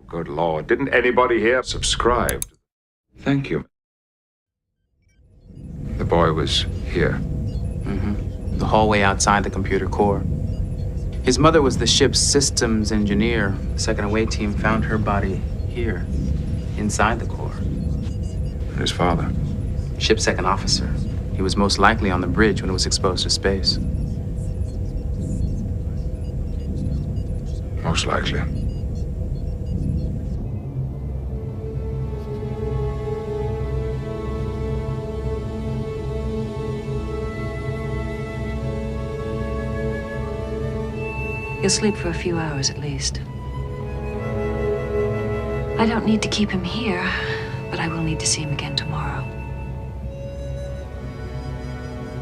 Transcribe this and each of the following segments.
Good Lord, didn't anybody here subscribe? Thank you. The boy was here. The hallway outside the computer core. His mother was the ship's systems engineer. The second away team found her body here, inside the core. And his father? Ship's second officer. He was most likely on the bridge when it was exposed to space. Most likely. He'll sleep for a few hours at least. I don't need to keep him here, but I will need to see him again tomorrow.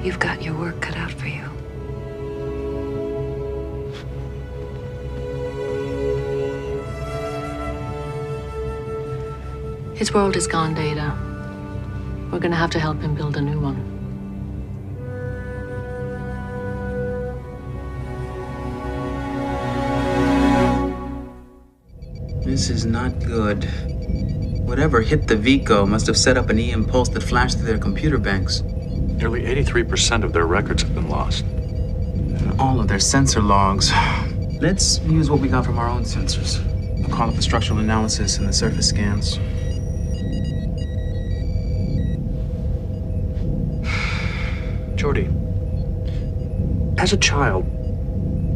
You've got your work cut out for you. His world is gone, Data. We're gonna have to help him build a new one. This is not good. Whatever hit the Vico must have set up an E-impulse that flashed through their computer banks. Nearly 83% of their records have been lost. And all of their sensor logs. Let's use what we got from our own sensors. I'll call up the structural analysis and the surface scans. Jordy, as a child,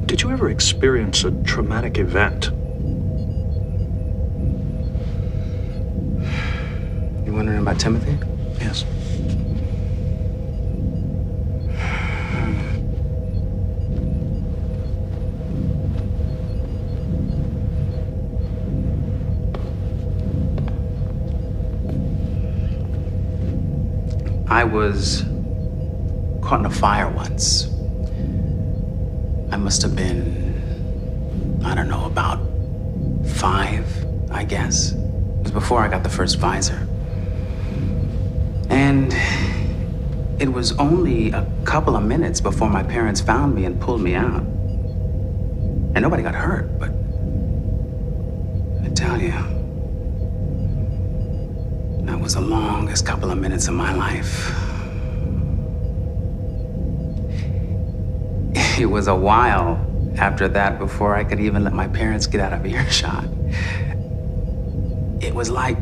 did you ever experience a traumatic event? You wondering about Timothy? Yes. I was caught in a fire once. I must have been, I don't know, about 5, I guess. It was before I got the first visor. And it was only a couple of minutes before my parents found me and pulled me out. And nobody got hurt, but I tell you, that was the longest couple of minutes of my life. It was a while after that before I could even let my parents get out of earshot. It was like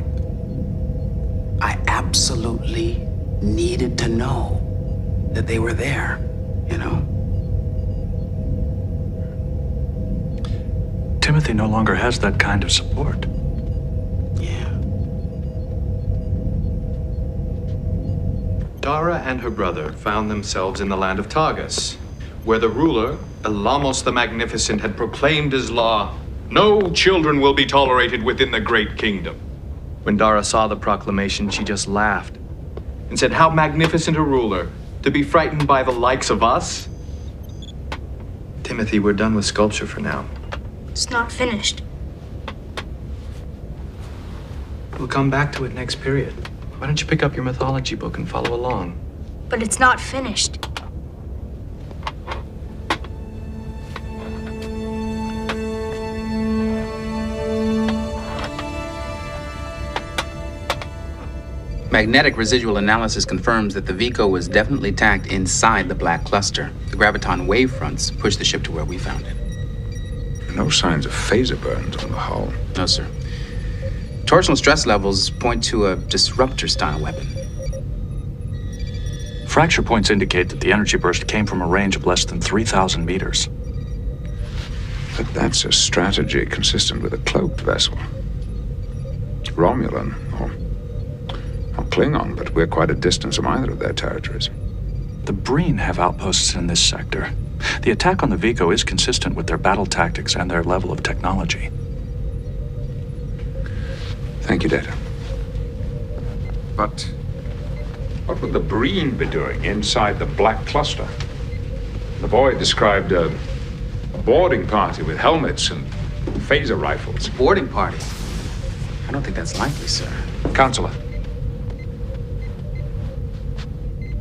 I absolutely needed to know that they were there, you know? Timothy no longer has that kind of support. Yeah. Dara and her brother found themselves in the land of Targus, where the ruler, Elamos the Magnificent, had proclaimed his law, "No children will be tolerated within the great kingdom." When Dara saw the proclamation, she just laughed and said, "How magnificent a ruler, to be frightened by the likes of us?" Timothy, we're done with sculpture for now. It's not finished. We'll come back to it next period. Why don't you pick up your mythology book and follow along? But it's not finished. Magnetic residual analysis confirms that the Vico was definitely tacked inside the black cluster. The graviton wave fronts pushed the ship to where we found it. No signs of phaser burns on the hull. No, sir. Torsional stress levels point to a disruptor-style weapon. Fracture points indicate that the energy burst came from a range of less than 3,000 meters. But that's a strategy consistent with a cloaked vessel. Romulan, or Klingon, but we're quite a distance from either of their territories. The Breen have outposts in this sector. The attack on the Vico is consistent with their battle tactics and their level of technology. Thank you, Data. But what would the Breen be doing inside the black cluster? The boy described a boarding party with helmets and phaser rifles. Boarding party? I don't think that's likely, sir. Counselor.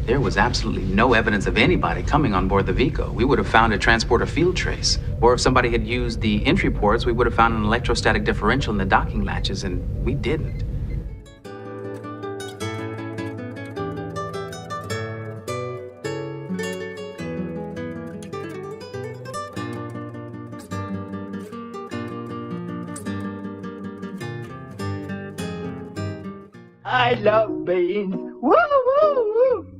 There was absolutely no evidence of anybody coming on board the Vico. We would have found a transporter field trace. Or if somebody had used the entry ports, we would have found an electrostatic differential in the docking latches, and we didn't. I love beans. Woo, woo, woo.